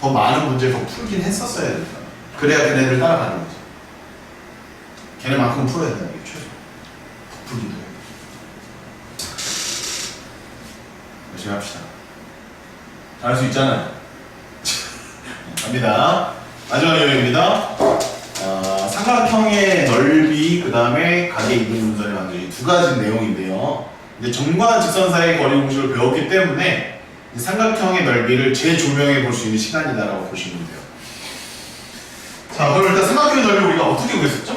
더 많은 문제를 더 풀긴 했었어야 된다. 그래야 걔네들 따라가는 거지. 걔네만큼 풀어야 된다. 이게 최소. 더 풀기도 해. 열심히 합시다. 잘할 수 있잖아요. 갑니다. 마지막 내용입니다. 삼각형의 넓이, 그 다음에 각의 이등분선의 완전히 두 가지 내용인데요. 이제 점과 직선 사이의 거리 공식을 배웠기 때문에 삼각형의 넓이를 재조명해 볼 수 있는 시간이다라고 보시면 돼요. 자, 그럼 일단 삼각형의 넓이 우리가 어떻게 구했었죠?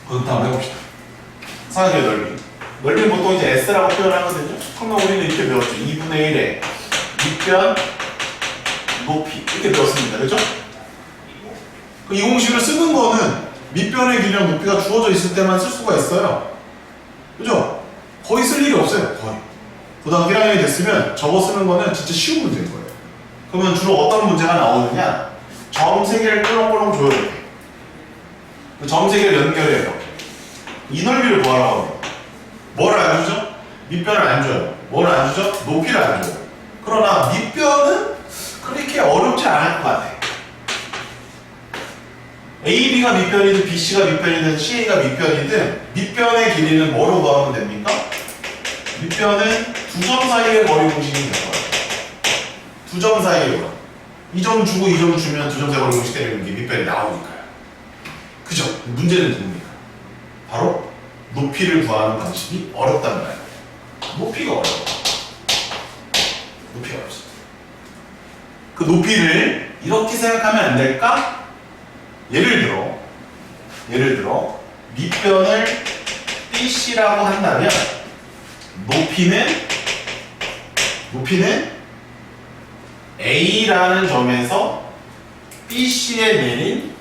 그것부터 한번 해봅시다. 삼각형의 넓이. 넓이는 보통 이제 S라고 표현하거든요. 그러면 우리는 이렇게 배웠죠. 2분의 1의 밑변, 높이. 이렇게 배웠습니다. 그렇죠? 이 공식을 쓰는 거는 밑변의 길이랑 높이가 주어져 있을 때만 쓸 수가 있어요. 그죠? 거의 쓸 일이 없어요. 거의. 고등학교 1학년이 됐으면 저거 쓰는 거는 진짜 쉬운 문제인 거예요. 그러면 주로 어떤 문제가 나오느냐? 점 3개를 꿀렁꿀렁 줘야 돼. 그 점 3개를 연결해요. 이 넓이를 구하라고 해요. 뭐를 안 주죠? 밑변을 안 줘요. 뭐를 안 주죠? 높이를 안 줘요. 그러나 밑변은 그렇게 어렵지 않을 것 같아. AB가 밑변이든 BC가 밑변이든 CA가 밑변이든 밑변의 길이는 뭐로 구하면 됩니까? 밑변은 두 점 사이의 거리 공식이 될 거예요. 두 점 사이의 거리. 이 점 주고 이 점 주면 두 점 사이 거리 공식 때리는 게 밑변이 나오니까요. 그죠? 문제는 뭡니까? 바로 높이를 구하는 방식이 어렵단 말이에요. 높이가 어려워. 높이가 어렵습니다. 그 높이를 이렇게 생각하면 안 될까? 예를 들어 밑변을 BC라고 한다면 높이는 A라는 점에서 BC에 내린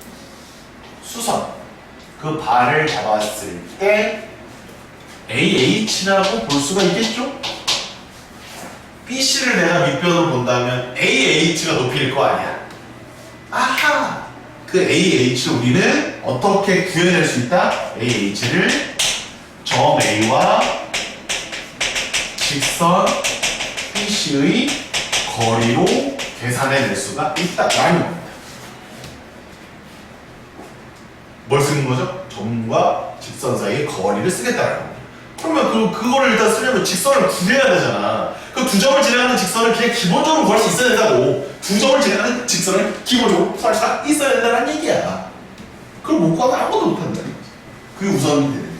수선 그 발을 잡았을 때 AH라고 볼 수가 있겠죠? BC를 내가 밑변으로 본다면 AH가 높이일 거 아니야. 아하! 그 AH를 우리는 어떻게 구해낼 수 있다? AH를 점 A와 직선 BC의 거리로 계산해낼 수가 있다라는 겁니다. 뭘 쓰는 거죠? 점과 직선 사이의 거리를 쓰겠다라는 겁니다. 그러면 그거를 일단 쓰려면 직선을 구해야 되잖아. 그 두 점을 지나가는 직선을 그냥 기본적으로 구할 수 있어야 된다고. 두 점을 지나가는 직선을 기본적으로 구할 수가 있어야 된다는 얘기야. 그걸 못 구하면 아무것도 못한다는 거지. 그게 우선이 되는 거야.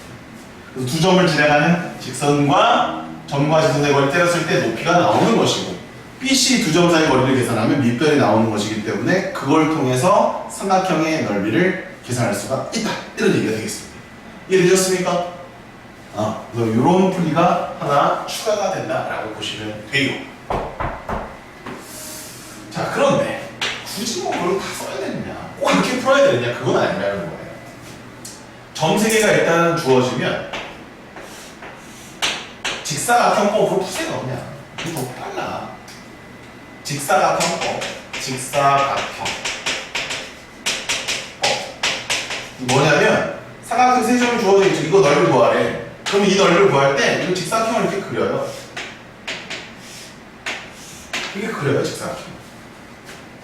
그래서 두 점을 지나가는 직선과 점과 직선 사이의 거리를 때렸을 때 높이가 나오는 것이고 BC 두 점 사이 거리를 계산하면 밑변이 나오는 것이기 때문에 그걸 통해서 삼각형의 넓이를 계산할 수가 있다. 이런 얘기가 되겠습니다. 이해되셨습니까? 그래서 이런 풀이가 하나 추가가 된다라고 보시면 돼요. 자, 그런데 굳이 뭐 그걸 다 써야 되느냐? 꼭 이렇게 풀어야 되느냐? 그건 아니라는 거예요. 점 3개가 일단 주어지면 직사각형법으로 푸세요. 그냥 그게 더 빨라. 직사각형법, 직사각형. 뭐냐면 삼각형 3점이 주어져 있죠. 이거 넓이를 구하래. 그럼 이 넓이를 구할 때 이거 직사각형을 이렇게 그려요. 이게 그려요, 직사각형.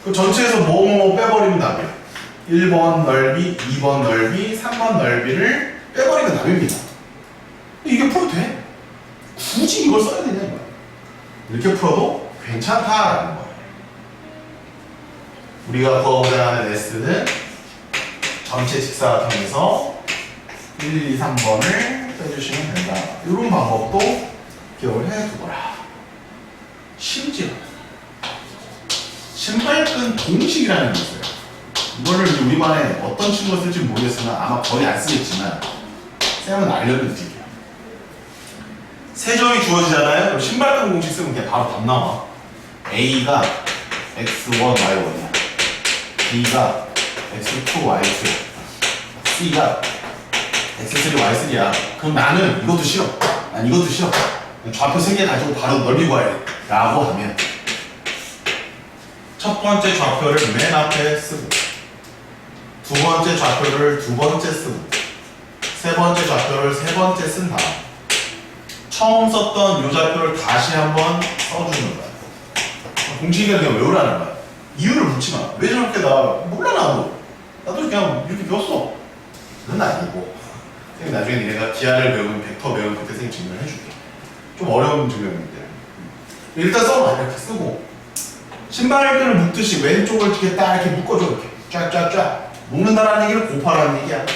그 전체에서 뭐 빼버리면 답이에요. 1번 넓이, 2번 넓이, 3번 넓이를 빼버리면 답입니다. 이게 풀어도 돼. 굳이 이걸 써야 되냐 이거야. 이렇게 풀어도 괜찮다라는 거예요. 우리가 구하고자 하는 S는 전체 직사각형에서 1, 2, 3번을 빼주시면 된다. 이런 방법도 기억을 해두거라. 심지어 신발끈 공식이라는 게 있어요. 이거를 우리 반에 어떤 친구가 쓸지 모르겠으나 아마 거의 안 쓰겠지만 쌤은 알려드릴게요. 3점이 주어지잖아요. 그럼 신발끈 공식 쓰면 그냥 바로 답 나와. A가 x1, y1이야. B가 x2, y2. C가 x3, y3야. 그럼 나는 이것도 싫어. 난 이것도 싫어. 좌표 3개 가지고 바로 넓이 구해야 돼. 라고 하면 첫 번째 좌표를 맨 앞에 쓰고 두 번째 좌표를 두 번째 쓰고 세 번째 좌표를 세 번째 쓴 다음 처음 썼던 이 좌표를 다시 한번 써주는 거야. 공식을 그냥 외우라는 거야. 이유를 묻지 마. 왜 저렇게 나 몰라 나도 그냥 이렇게 배웠어. 그건 아니고 선생님 나중에 니네가 기하를 배우면 벡터 배우면 그때 선생님 증명해줄게. 좀 어려운 증명인데 일단 써봐. 이렇게 쓰고 신발끈을 묶듯이 왼쪽을 이렇게 딱 이렇게 묶어줘. 이렇게 쫙쫙쫙 묶는다라는 얘기는 곱하라는 얘기야.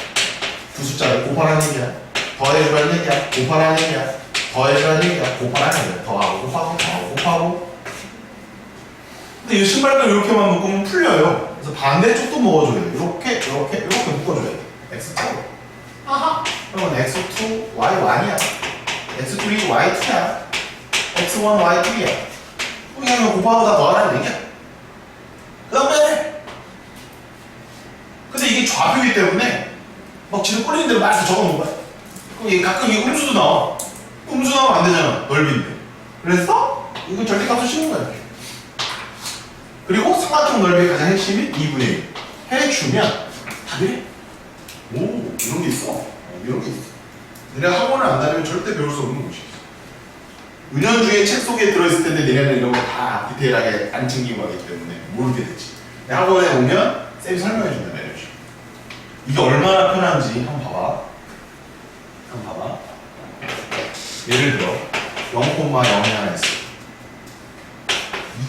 두 숫자를 곱하라는 얘기야. 더해주라는 얘기야. 곱하라는 얘기야. 더해주라는 얘기야. 곱하라는 얘기야. 더하고 곱하고. 근데 이 신발끈 이렇게만 묶으면 풀려요. 그래서 반대쪽도 먹어줘야 돼. 이렇게 묶어줘야 돼. x2. 아하. 그러면 x2 y1이야. x2이 y2야. x1 y2야. 그냥 곱하고 다 더하라는 얘기야. 그 다음에 근데 이게 좌표이기 때문에 막 지금 꼴리는 대로 막 이렇게 적어놓은 거야. 그럼 가끔 이 음수도 나와. 음수 나오면 안 되잖아. 넓이인데. 그래서 이거 절대값을 씌우는 거야. 이렇게. 그리고 삼각형 넓이의 가장 핵심이 2분의 1 해주면 답이래. 오, 이런 게 있어. 이런 게 있어. 내가 학원을 안 다니면 절대 배울 수 없는 것이 있어. 은연중에 책 속에 들어있을 텐데 니네는 이런 거 다 디테일하게 안 챙기고 하기 때문에 모르게 되지. 학원에 오면 쌤이 설명해 준단 말이지. 이게 얼마나 편한지 한번 봐봐. 예를 들어 0,0이 하나 있어.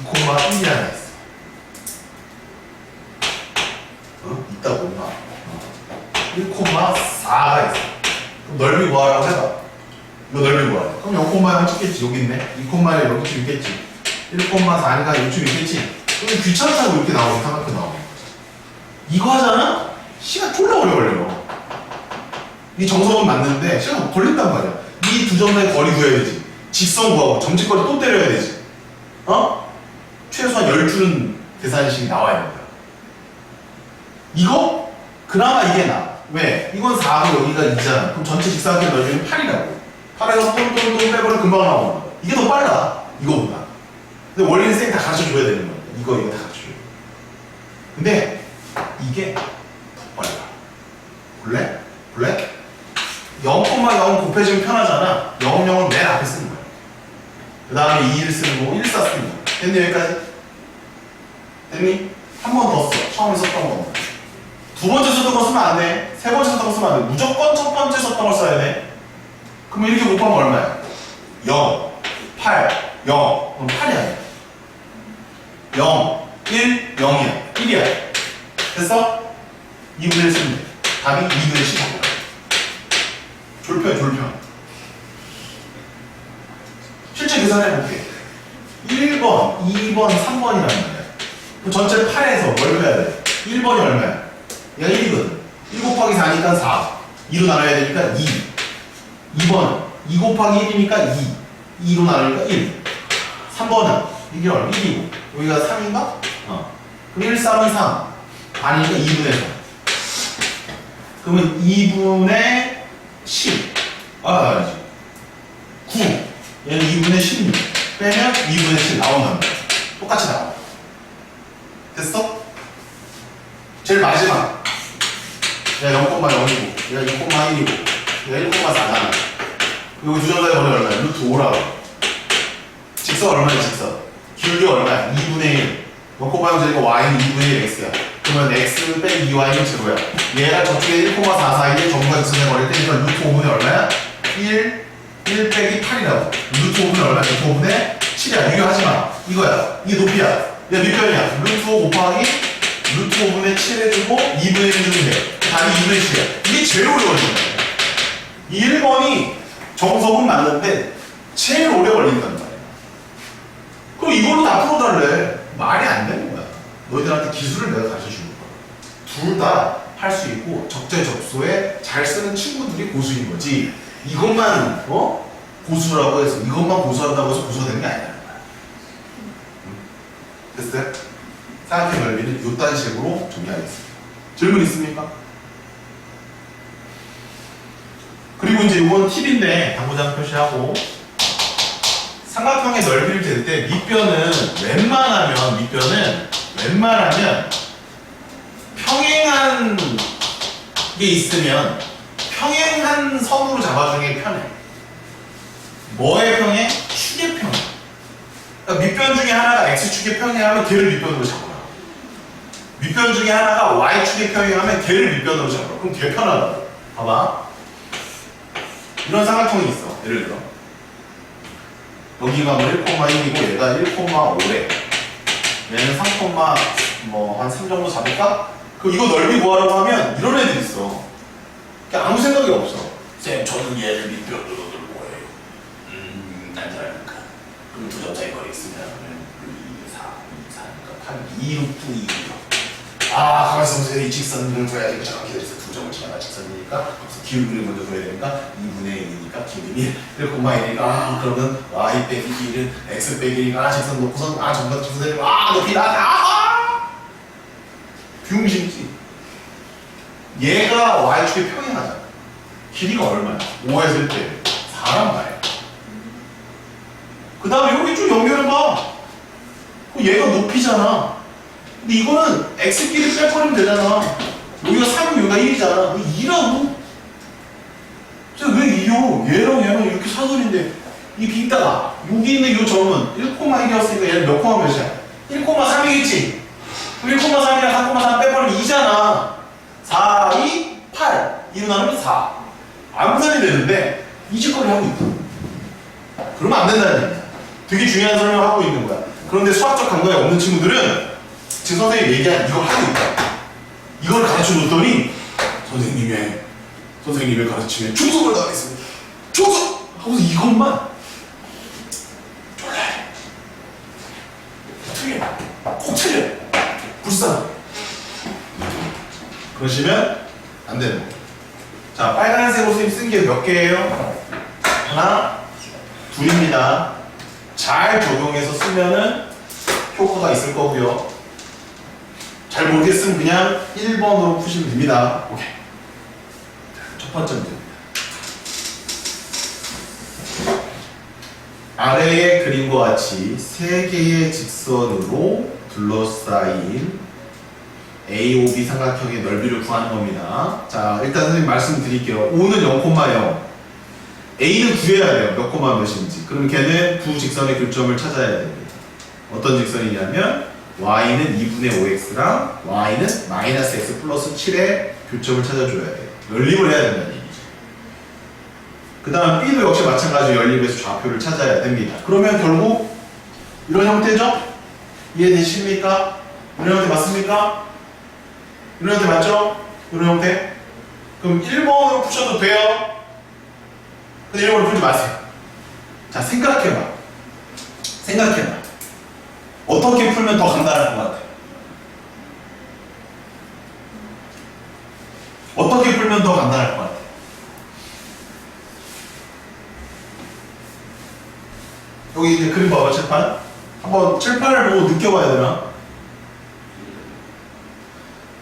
2,1이 하나 있어. 있다고 엄마. 1,4가 있어. 그럼 넓이 구하라고 해봐. 이거 넓이 구하라. 그럼 0,0 찍겠지. 여기 있네. 2,1이 여기쯤 있겠지. 1,4니까 여기쯤 있겠지. 그럼 귀찮다고 이렇게 나오고 삼각형 나오고. 이거 하잖아? 시간 졸라 오래 걸려. 이 정석은 맞는데 시간 걸린단 말이야. 이 두 점 사이 거리 구해야 되지. 직선 구하고 점직거리 또 때려야 되지. 최소한 10줄은 계산식이 나와야 된다. 이거? 그나마 이게 나. 왜? 이건 4고 여기가 2잖아. 그럼 전체 직사각형 넓이는 8이라고. 8에서 똥 빼버리면 금방 나오는 거야. 이게 더 빨라. 이거보다. 근데 원리는 쌤이 다 가르쳐줘야 되는 거야. 이거 다 가르쳐줘야 돼. 근데 이게 더 빨라. 볼래? 0,0 곱해주면 편하잖아. 0,0을 맨 앞에 쓰는 거야. 그 다음에 2를 쓰는 거고 1, 4 쓰는 거야. 됐니 여기까지? 됐니? 한 번 더 써. 처음에 썼던 거. 두 번째 썼던 거 쓰면 안 돼. 세 번째 썼던 거 쓰면 안 돼. 무조건 첫 번째 썼던 걸 써야 돼. 그러면 이렇게 곱하면 얼마야? 0, 8, 0. 그럼 8이야. 0, 1, 0이야. 1이야. 됐어? 2분의 1 쓰면 돼. 답이 2분의 10이야. 졸편. 실제 계산해볼게. 1번, 2번, 3번이란 말이야. 그럼 전체 8에서 뭘 해야 돼? 1번이 얼마야? 얘가 1이거든. 1 곱하기 4니까 4. 2로 나눠야 되니까 2. 2번은 2 곱하기 1이니까 2. 2로 나누니까 1. 3번은 이게 얼마? 1이고. 여기가 3인가? 그럼 1, 3은 3. 아니니까 2분의 3. 그러면 2분의 10. 아니지. 9. 얘는 2분의 16. 빼면 2분의 7 나온단 말이야. 똑같이 나와. 됐어? 제일 마지막. 얘가 0,0이고, 얘가 2,1이고, 얘가 1,4잖아. 여기 두 점 사이 거리 얼마야? 루트 5라고. 직선 얼마야, 직선? 기울기 얼마야? 2분의 1. 0,0이니까 y는 2분의 1 x야. 그러면 x 빼기 2y는 제로야. 얘랑 저쪽에 1,4 사이에 점과 직선의 거리를 떼니까 루트 5분의 얼마야? 1 빼기 8이라고. 루트 5분의 얼마야? 루트 5분의 7이야. 유효하지 마. 이거야. 이게 높이야. 얘 밑변이야. 루트 5 곱하기 루트 5분의 7 해주고 2분의 1 해주면 돼. 답이 2분의 7이야. 이게 제일 오래 걸리는 거야. 이 1번이 정석은 맞는데 제일 오래 걸린단 말이야. 그럼 이걸로 다 풀어달래. 말이 안 되는 거야. 너희들한테 기술을 내가 가르쳐 주는 거야. 둘 다 할 수 있고 적재적소에 잘 쓰는 친구들이 고수인 거지. 이것만 고수라고 해서 이것만 고수한다고 해서 고수가 되는 게 아니야. 됐어요? 삼각형 넓이는 이딴 식으로 정리하겠습니다. 질문 있습니까? 그리고 이제 이건 팁인데 당구장 표시하고 삼각형의 넓이를 잴 때 밑변은 웬만하면 평행한 게 있으면 평행한 선으로 잡아주는 게 편해. 뭐의 평행? 축의 평행. 그러니까 밑변 중에 하나가 x축의 평행하면 걔를 밑변으로 잡아라. 밑변 중에 하나가 y축에 평행하면 걔를 밑변으로 잡아. 그럼 걔 편하다. 봐봐. 이런 삼각형이 있어. 예를 들어 여기가 뭐 1,1이고 얘가 1,5래. 얘는 3, 한 3 정도 잡을까? 그럼 이거 넓이 구하라고 하면 이런 애들 있어. 그냥 아무 생각이 없어. 쌤, 저는 얘를 밑변으로 놓을 거예요. 난 사람이니까. 그럼 두 점짜리 거리 있으면 2, 4, 2, 4니까 8, 2, 6, 9, 2, 6. 아, 가만있어 보세요. 이 직선을 둬야지. 잠깐 기다리세요. 두 점을 지나가 직선이니까 그래서 기울기를 먼저 둬야 되니까 2분의 1이니까 기울기 1,1이니까 그러면 y 빼기 1은 x 빼기 1이니까 직선 놓고선 전부 다 직선을 높이 나가. 비용신이지. 얘가 y축에 평행하잖아. 길이가 얼마야? 5에서 1대 4란 말이야. 그 다음에 여기 쭉 연결해봐. 얘가 높이잖아. 근데 이거는 x끼리 빼버리면 되잖아. 여기가 3이고 여기가 1이잖아. 2라고? 왜 2요? 얘랑 얘랑 이렇게 사설인데 이 빈다가 여기 있는 이 점은 1,1이었으니까 얘는 몇 콤마 몇이야? 1,3이겠지? 1,3이랑 4,3 빼버리면 2잖아. 4, 2, 8. 2로 나누면 4. 암산이 되는데 이 짓거리 하고 있다. 그러면 안 된다는 얘기야. 되게 중요한 설명을 하고 있는 거야. 그런데 수학적 감각이 없는 친구들은 지금 선생님이 얘기한 이걸 하고 있다. 이걸 가르쳐 줬더니 선생님의 가르침에 충성을 다하겠습니다. 충성! 하고서 이것만 졸라해. 틀려. 꼭 틀려. 불쌍. 그러시면 안 되는 거예요. 자, 빨간색으로 선생님 쓴 게 몇 개예요? 하나, 둘입니다. 잘 적용해서 쓰면은 효과가 있을 거고요. 잘 모르겠으면 그냥 1번으로 푸시면 됩니다. 오케이. 첫 번째 문제입니다. 아래의 그림과 같이 세 개의 직선으로 둘러싸인 AOB 삼각형의 넓이를 구하는 겁니다. 자, 일단 선생님 말씀드릴게요. O는 0,0. A는 구해야 돼요. 몇 콤마 몇인지. 그럼 걔는 두 직선의 교점을 찾아야 됩니다. 어떤 직선이냐면 y는 2분의 5x랑 y는 마이너스 x 플러스 7의 교점을 찾아줘야 돼요. 연립을 해야 된다는 얘기죠. 그 다음 b도 역시 마찬가지로 연립해서 좌표를 찾아야 됩니다. 그러면 결국 이런 형태죠? 이해되십니까? 이런 형태 맞습니까? 이런 형태 맞죠? 이런 형태? 그럼 1번으로 푸셔도 돼요? 근데 1번으로 풀지 마세요. 자, 생각해봐. 어떻게 풀면 더 간단할 것 같아? 어떻게 풀면 더 간단할 것 같아? 여기 이제 그림 봐봐, 칠판. 한번 칠판을 보고 느껴봐야 되나?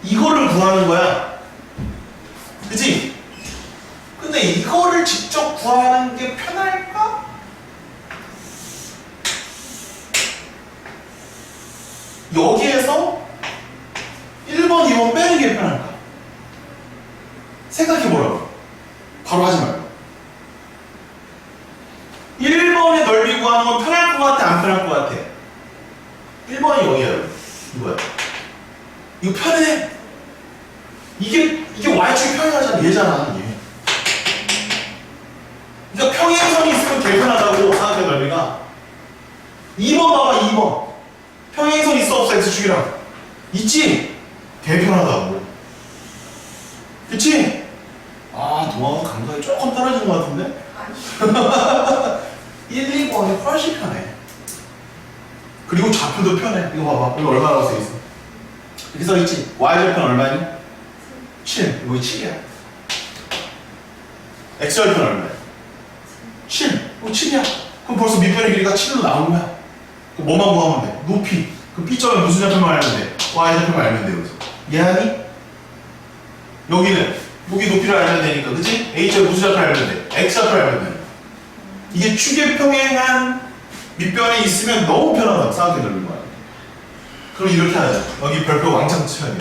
이거를 구하는 거야. 그치? 근데 이거를 직접 구하는 게 편할까? 여기에서 1번, 2번 빼는 게 편할까? 생각해보라고. 바로 하지 말고. 1번의 넓이 구하는 건 편할 것 같아? 안 편할 것 같아? 1번이 여기야. 이거야. 이거 편해. 이게 y축이 평행하잖아. 얘잖아. 얘. 그러니까 평행선이 있으면 개 편하다고 삼각형 넓이가. 2번 봐봐. 2번. 평행선 있어 없어? x축이랑. 있지? 개 편하다고. 그치? 아, 동화가 감각이 조금 떨어진 것 같은데? 아니. 1, 2번이 훨씬 편해. 그리고 좌표도 편해. 이거 봐봐. 이거 얼마라고 써있어? 이렇게 써있지? y절편 얼마니? 7. 여기 7이야. x절편 얼마야? 7. 이거 7이야. 그럼 벌써 밑변의 길이가 7로 나온 거야. 그럼 뭐만 구하면 돼? 높이. 그럼 P점은 무슨 좌표만 알면 돼? y절편만 알면 돼. 여기서. 이해하니? 여기는 여기 높이를 알면 되니까, 그치? H점 무슨 좌표를 알면 돼? X좌표를 알면 돼. 이게 축에 평행한 밑변이 있으면 너무 편하다. 삼각형 넓은 거야. 그럼 이렇게 하자. 여기 별표 왕창 쳐야 돼.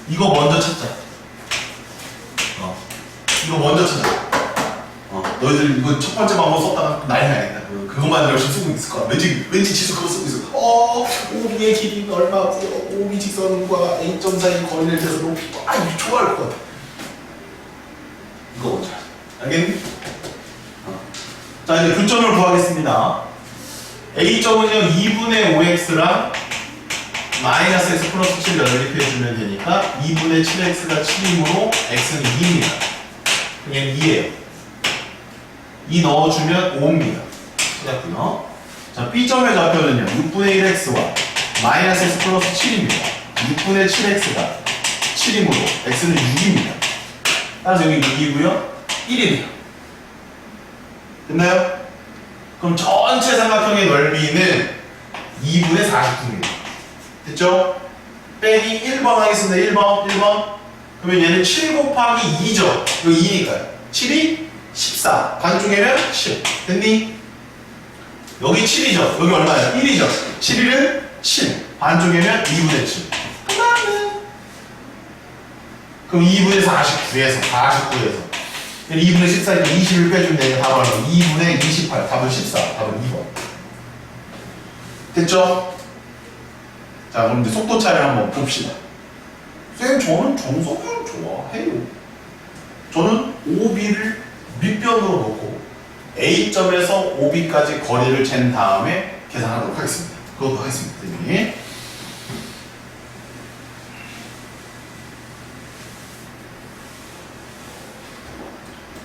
이거 먼저 찾자. 이거 먼저 찾아. 너희들 이거 첫 번째 방법 썼다가 난리 나겠다. 그것만 열심히 쓰고 있을 거야. 왠지 지수 그거 쓰고 있어. OB의 길이는 얼마고요? OB 직선과 A점 사이 거리를 재서 높이고. 이거 좋아할 것 같아. 이거 먼저. 알겠니? 자, 이제 교점을 구하겠습니다. A점은요, 2분의 5x랑 마이너스 x 플러스 7 연립해주면 되니까 2분의 7x가 7이므로 x는 2입니다. 그냥 2예요. 2 넣어주면 5입니다. 찾았고요. 자, B점의 좌표는요, 6분의 1x와 마이너스 x 플러스 7입니다. 6분의 7x가 7이므로 x는 6입니다. 따라서 여기 6이고요. 1이네요. 됐나요? 그럼 전체 삼각형의 넓이는 2분의 49입니다. 됐죠? 빼기 1번 하겠습니다. 1번. 그러면 얘는 7 곱하기 2죠. 이거 2니까요. 7이 14. 반쪽이면 10. 됐니? 여기 7이죠. 여기 얼마예요? 1이죠. 7을 7. 반쪽이면 2분의 7. 그럼 2분의 49에서 2분의 14니까 20을 빼주면 되니까 답은 2분의 28. 답은 14. 답은 2번. 됐죠? 자, 그럼 이제 속도 차이를 한번 봅시다. 쌤, 저는 정석을 좋아해요. 저는 OB를 밑변으로 놓고 A점에서 OB까지 거리를 잰 다음에 계산하도록 하겠습니다. 그것도 하겠습니다. 네.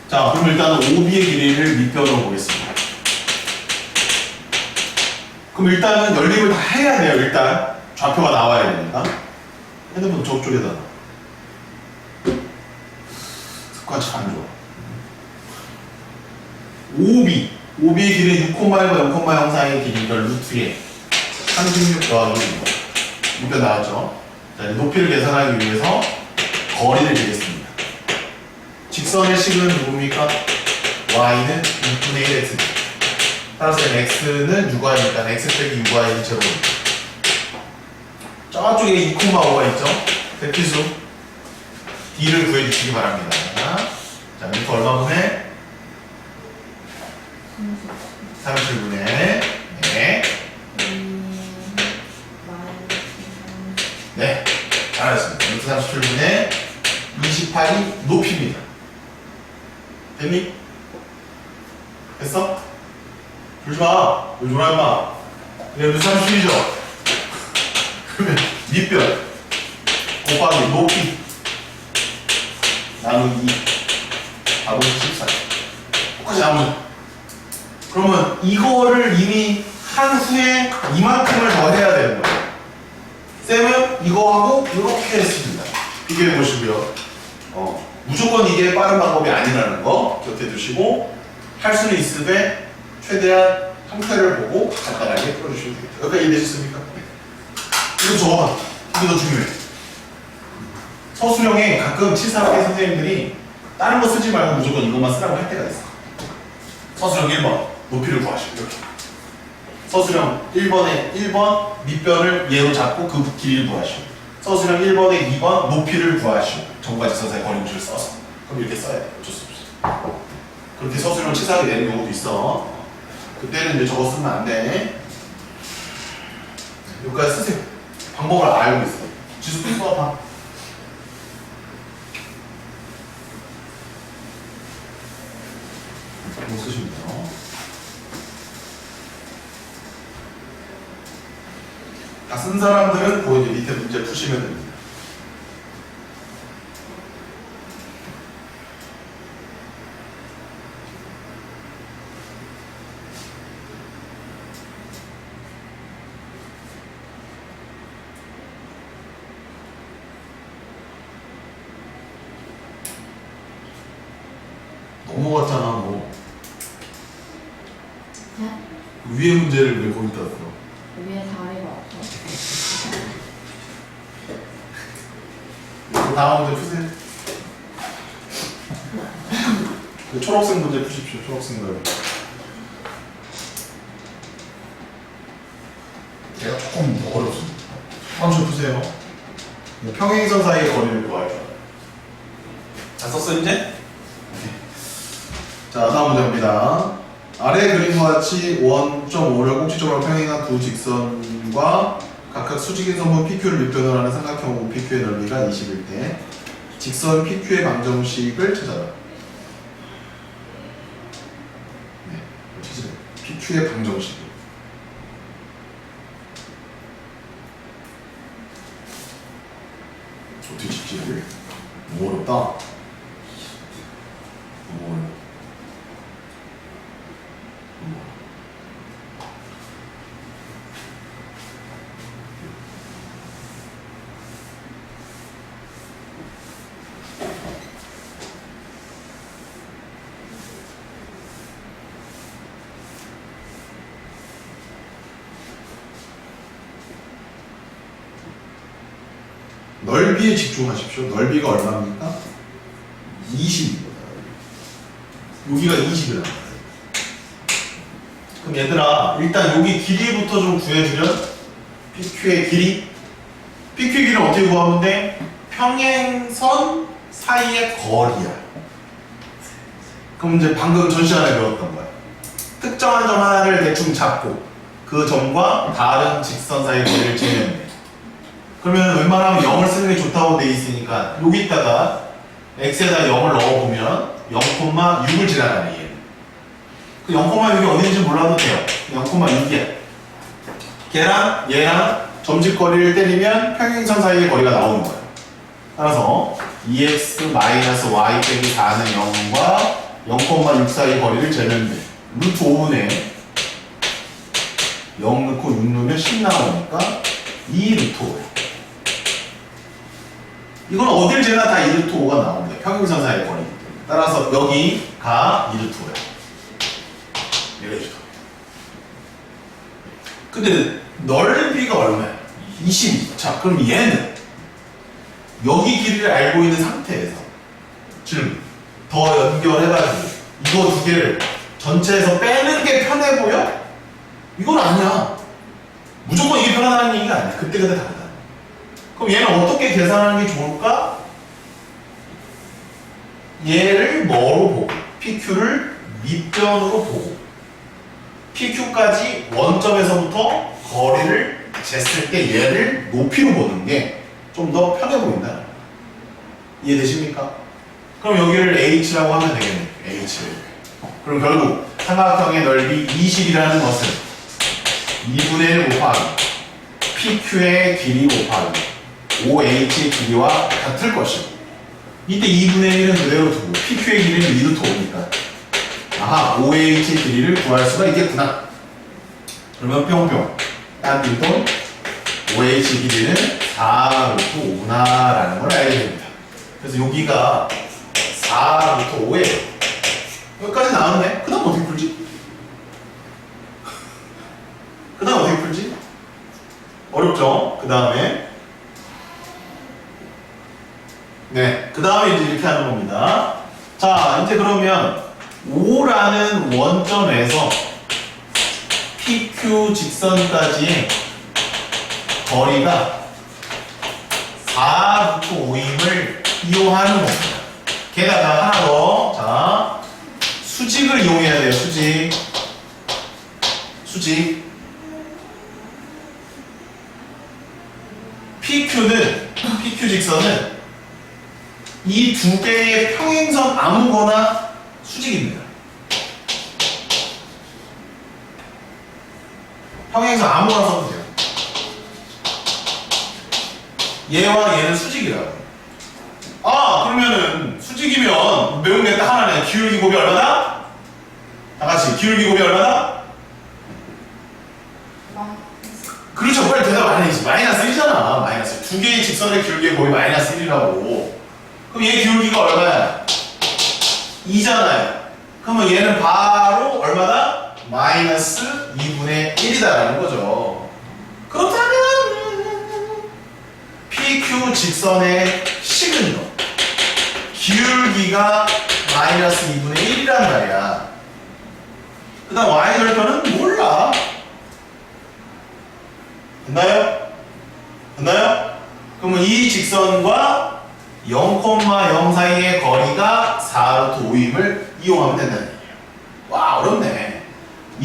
자, 그럼 일단은 OB의 길이를 밑변으로 보겠습니다. 그럼 일단은 연립을 다 해야 돼요. 일단 좌표가 나와야 되니까. 핸드폰 저쪽에다. 습관 참 안 좋아. OB의 길이 6,1과 0,0 사이의 길이니까 루트에 36 더하기 6변 나왔죠. 자, 높이를 계산하기 위해서 거리를 재겠습니다. 직선의 식은 뭡니까? y는 6분의 1x. 따라서 x는 6y니까 x 빼기 6y는 제곱입니다. 저쪽에 2,5가 있죠? 대피수 d를 구해주시기 바랍니다. 자, 루트 얼마분의? 37분의 네, 알았습니다. 루트 37분의 28이 높이입니다. 됐니? 됐어? 졸지마. 왜 졸아 임마. 그냥 루트 37이죠? 그러면 밑변 곱하기 높이 나누기 2 답은 14. 똑같이 나오죠. 그러면 이거를 이미 한 후에 이만큼을 더 해야 되는 거예요. 쌤은 이거하고 이렇게 했습니다. 비교해 보시고요. 무조건 이게 빠른 방법이 아니라는 거 기억해 두시고 할 수는 있으되 최대한 형태를 보고 간단하게 풀어주시면 되겠죠. 여기까지 이해되셨습니까? 이거 적어봐. 이게 더 중요해. 서술형에 가끔 치사하게 선생님들이 다른 거 쓰지 말고 무조건 이것만 쓰라고 할 때가 있어. 서술형 1번 높이를 구하시고 이렇게. 서술형 1번에 1번 밑변을 얘로 잡고 그 길이를 구하시고 서술형 1번에 2번 높이를 구하시고 정과 직선사의 거리무식을 써서 그럼 이렇게 써야 돼. 어쩔 수 없어. 그렇게 서술형을 치사하게 내는 경우도 있어. 그때는 이제 저거 쓰면 안 돼. 여기까지 쓰세요. 방법을 알고 있어. 지수도 써봐. 이거 쓰시면 돼요. 다 쓴 사람들은 그 이제 밑에 문제 푸시면 됩니다. 넘어갔잖아, 뭐. 네? 위에 문제를 왜 거기다 써? 위에 다리가 없어. 그 다음 문제 푸세요. 그 초록색 문제 푸십시오. 초록색 걸. 얘가 조금 어렵습니다. 다음 문제 푸세요. 평행선 사이의 거리를 구하죠. 다 썼어 이제? 자, 다음 문제입니다. 아래 그림과 같이 1.5를 꼭지점으로 평행한 두 직선과 각각 수직인 선분 PQ를 밑변으로 하는 삼각형 OPQ의 넓이가 20일 때 직선 PQ의 방정식을 찾아라. 네, 찾으래. PQ의 방정식. 어떻게 짓지? 너무 어렵다. 너무 어려워. 넓이에 집중하십시오. 넓이가 얼마입니까? 20입니다. 여기가 20이란 말이에요. 그럼 얘들아, 일단 여기 길이부터 좀 구해주면 PQ의 길이. PQ의 길이는 어떻게 구하면 돼? 평행선 사이의 거리야. 그럼 이제 방금 전 시간에 배웠던 거야. 특정한 점 하나를 대충 잡고 그 점과 다른 직선 사이의 거리를 재면 돼. 그러면 웬만하면 0을 쓰는 게 좋다고 돼 있으니까 여기다가 x에다 0을 넣어보면 0,6을 지나가네 얘는. 그 0,6이 어딘지 몰라도 돼요. 0,6이야. 걔랑 얘랑 점집거리를 때리면 평행선 사이의 거리가 나오는 거예요. 따라서 2x-y 빼기 4는 0과 0,6 사이 거리를 재면 돼. 루트 5분의 0 넣고 6 넣으면 10 나오니까 2 루트 5. 이건 어딜 재나 다 2루트 5가 나옵니다. 평행선 사이의 거리이기 때문에. 따라서 여기가 2루트 5예요. 이래주죠. 근데 넓이가 얼마야? 22. 자, 그럼 얘는 여기 길이를 알고 있는 상태에서 질문. 더 연결해가지고 이거 두 개를 전체에서 빼는 게 편해 보여? 이건 아니야. 무조건 이게 편하다는 얘기가 아니야. 그때그때 다르다. 그럼 얘는 어떻게 계산하는 게 좋을까? 얘를 뭐로 보고 PQ를 밑변으로 보고 PQ까지 원점에서부터 거리를 쟀을 때 얘를 높이로 보는 게 좀 더 편해 보인다. 이해되십니까? 그럼 여기를 H라고 하면 되겠네. H를. 그럼 결국 삼각형의 넓이 20이라는 것은 2분의 1 곱하기 PQ의 길이 곱하기 OH의 길이와 같을 것이고 이때 2분의 1은 그대로 두고 PQ의 길이는 2루트 5니까 아하, OH의 길이를 구할 수가 있겠구나. 그러면 뿅뿅 딴 OH 길이는 4루트 5구나 라는 걸 알게 됩니다. 그래서 여기가 4루트 5예요. 여기까지 나왔네. 그 다음 어떻게 풀지? 그 다음 어떻게 풀지? 어렵죠? 그 다음에 네, 그 다음에 이제 이렇게 하는 겁니다. 자, 이제 그러면 5라는 원점에서 PQ 직선까지의 거리가 4루트 5임을 이용하는 겁니다. 게다가 하나 더, 자, 수직을 이용해야 돼요. 수직. PQ 직선은 이 두 개의 평행선 아무거나 수직입니다. 평행선 아무거나 써도 돼요. 얘와 얘는 수직이라고. 아, 그러면은 수직이면 매운 게 딱 하나네. 기울기 곱이 얼마다? 다 같이 기울기 곱이 얼마다? 그렇죠. 빨리 대답 안 해야지. 마이너스 1이잖아. 마이너스. 두 개의 직선의 기울기의 곱이 마이너스 1이라고. 그럼 얘 기울기가 얼마야? 2잖아요. 그러면 얘는 바로 얼마다? 마이너스 2분의 1이다라는 거죠. 그렇다면 PQ 직선의 식은요. 기울기가 마이너스 2분의 1이란 말이야. 그 다음 Y절편은 몰라. 됐나요? 그러면 이 직선과 0,0 사이의 거리가 4루트 5임을 이용하면 된다는 얘기예요. 와, 어렵네.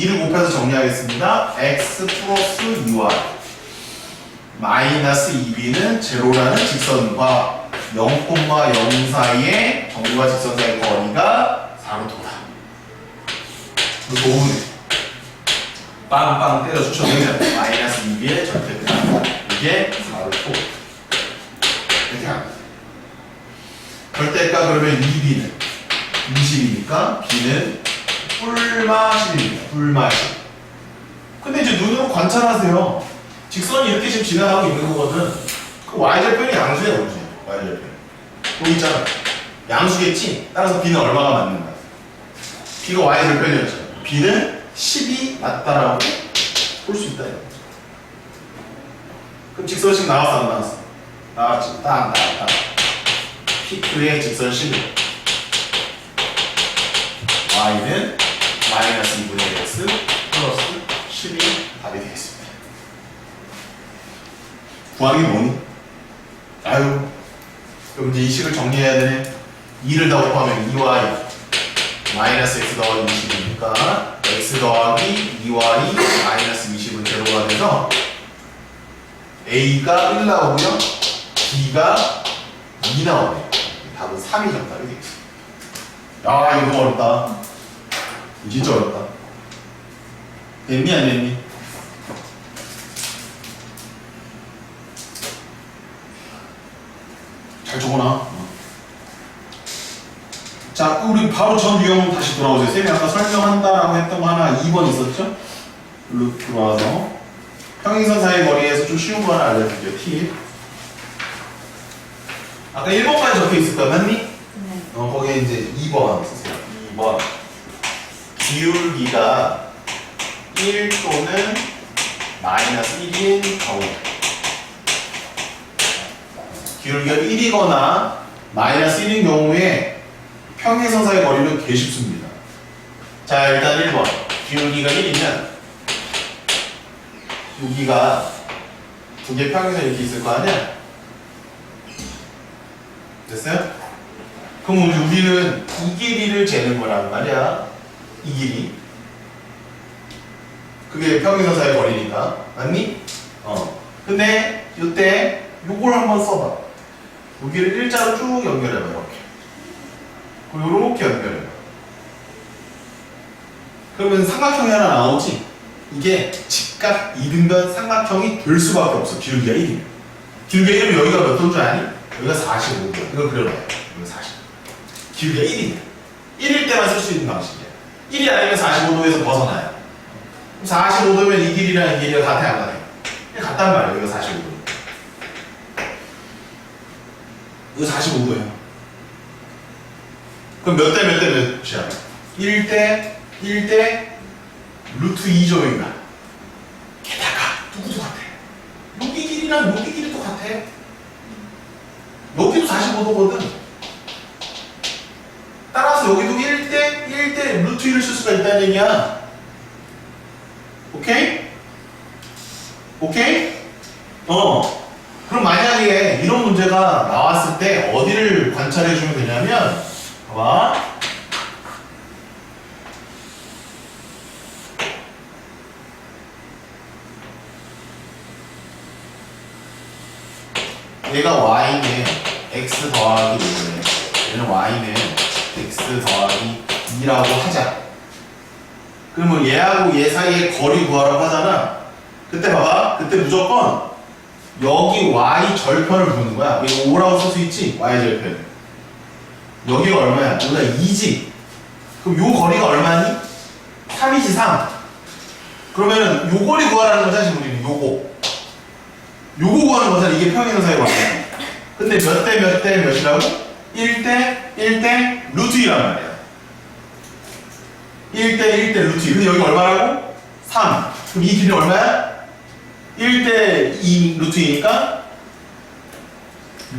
2를 곱해서 정리하겠습니다. x 플러스 2y 마이너스 2b는 제로라는 직선과 0,0 사이의 점과 직선 사이의 거리가 4루트다. 도움이 빵빵 때려 주셔도 마이너스 2b의 절대값 이게 4루트 이렇게 합니다. 절대값 그러면 2b는 20이니까 b는 뿔마 10입니다. 뿔마 10. 근데 이제 눈으로 관찰하세요. 직선이 이렇게 지금 지나가고 있는 거거든. 그 y절편이 양수야, 모르세요? y절편. 여기 있잖아. 양수겠지? 따라서 b는 얼마가 맞는가? b가 y절편이었죠. b는 10이 맞다라고 볼 수 있다. 그럼 직선식 나왔어, 안 나왔어? 나왔지. 딱 나왔다. P2의 직선식 y는 마이너스 2분의 x 플러스 10이 답이 되겠습니다. 구하는 게 뭐니? 아유, 그럼 이제 이 식을 정리해야 되네. 2를 다 곱하면 2y 마이너스 x 더하기 20이니까 x 더하기 2y 마이너스 20은 제로가 돼서 a가 1 나오고요, b가 2 나오네요. 답은 3이 정답이 되겠습니다. 야, 이거 너무 어렵다. 진짜 어렵다. 됐니 안 됐니? 잘 적어놔. 자, 우리 바로 전 유형 다시 돌아오세요. 쌤이 아까 설명한다라고 했던 거 하나 2번 있었죠? 일로 들어와서 평행선 사이 거리에서 좀 쉬운 거 하나 알려드릴게요. 팁. 아까 1번까지 적혀 있을 거야, 맞니? 네. 거기에 이제 2번 쓰세요. 2번. 기울기가 1 또는 마이너스 1인 경우. 기울기가 1이거나 마이너스 1인 경우에 평행선 사이 거리는 개 쉽습니다. 자, 일단 1번. 기울기가 1이면 여기가 두 개 평행선 이렇게 있을 거 아니야? 됐어요? 그럼 우리는 이 길이를 재는 거란 말이야. 이 길이. 그게 평행선 사이 거리니까. 맞니? 근데 이때 요걸 한번 써봐. 여기를 일자로 쭉 연결해봐. 이렇게. 그리고 요렇게 연결해봐. 그러면 삼각형이 하나 나오지? 이게 직각 이등변 삼각형이 될 수밖에 없어. 기울기가 1이면. 기울기가 1이면 여기가 몇 도인 줄 아니? 여기가 45도야. 이걸 그려봐요. 여기가 40. 기울기가 1이면. 1일 때만 쓸 수 있는 방식이야. 1이 아니면 45도에서 벗어나요. 45도면 이 길이랑 이 길이가 같아, 안 같아? 같단 말이에요. 여기가 45도. 이거 45도예요. 그럼 몇 대 몇 대 몇이야? 1대 1대 루트 2조인가? 게다가 누구도 같아. 여기 길이랑 여기 길이 똑같아. 여기도 45도거든. 따라서 여기도 1대 루트 2를 쓸 수가 있다는 얘기야. 오케이? 오케이? 그럼 만약에 이런 문제가 나왔을 때 어디를 관찰해 주면 되냐면, 봐봐. 얘가 y는 x 더하기 1이네. 얘는 y는 x 더하기 2라고 하자. 그러면 얘하고 얘 사이의 거리 구하라고 하잖아. 그때 봐봐. 그때 무조건 여기 y 절편을 보는 거야. 이거 5라고 쓸 수 있지? y 절편. 여기가 얼마야? 여기가 2지. 그럼 요 거리가 얼마니? 3이지 3. 그러면은 요 거리 구하라는 거잖아, 지금 우리는. 요거 구하는 거잖아. 이게 평행선 사이 거리야. 근데 몇 대 몇 대 몇이라고? 1대 1대 루트 2란 말이야. 1대 1대 루트 2. 근데 여기 얼마라고? 3. 그럼 이 길이는 얼마야? 1대 2 루트 2니까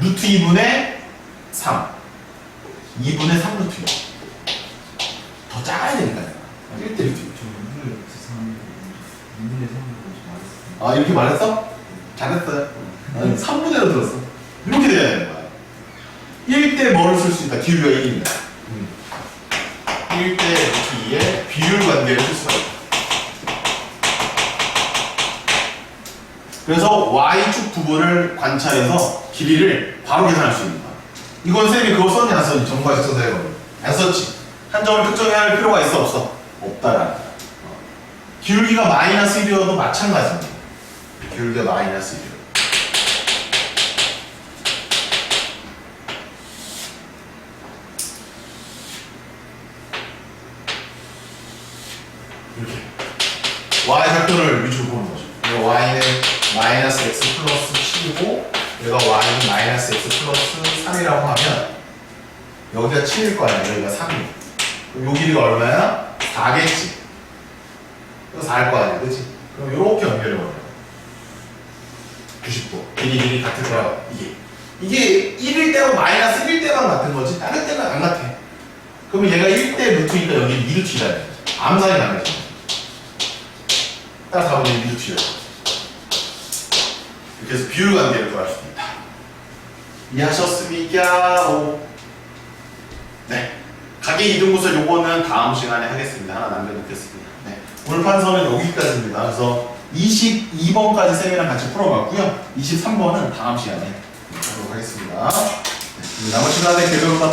루트 2분의 3. 2분의 3 루트 2. 더 작아야 되니까요. 1대 루트 2. 아, 이렇게 말했어? 잘했어요. 나는 3분의로 들었어. 이렇게 돼야 되는 거야. 1대 뭐를 쓸 수 있다? 기울기가 1입니다. 1대 루트 2의 비율 관계를 쓸 수가 있다. 그래서 Y축 부분을 관찰해서 길이를 바로 계산할 수 있는 거야. 이건 쌤이 그거 썼니 안 썼니? 정과 직선사의 거리. 안 썼지. 한 점을 특정해야 할 필요가 있어 없어? 없다라는 거야. 기울기가 마이너스 1이어도 마찬가지입니다. 기울기가 마이너스 1이어도. 이렇게 y절편을 위주로 보는 거죠. y는 마이너스 x 플러스 7이고 얘가 y는 마이너스 x 플러스 3이라고 하면 여기가 7일 거 아니야. 여기가 3이야. 그럼 요 길이가 얼마야? 4겠지. 이거 4일 거 아니야. 그치? 그럼 요렇게 연결해버려. 90도. 길이 같을 거야. 이게 1일 때하고 마이너스 1일 때만 같은 거지 다른 때는 안 같아. 그러면 얘가 1대 루트니까 여기 2루트이다. 암산이 나겠지. 딱 잡으면 2루트야. 이렇게 해서 비율 관계를 구할 수 있다. 이해하셨습니까? 오. 네. 가계 이등분설 요거는 다음 시간에 하겠습니다. 하나 남겨놓겠습니다. 네. 오늘 판서는 여기까지입니다. 그래서 22번까지 쌤이랑 같이 풀어봤고요. 23번은 다음 시간에 하도록 하겠습니다. 네. 남은 시간에 개별과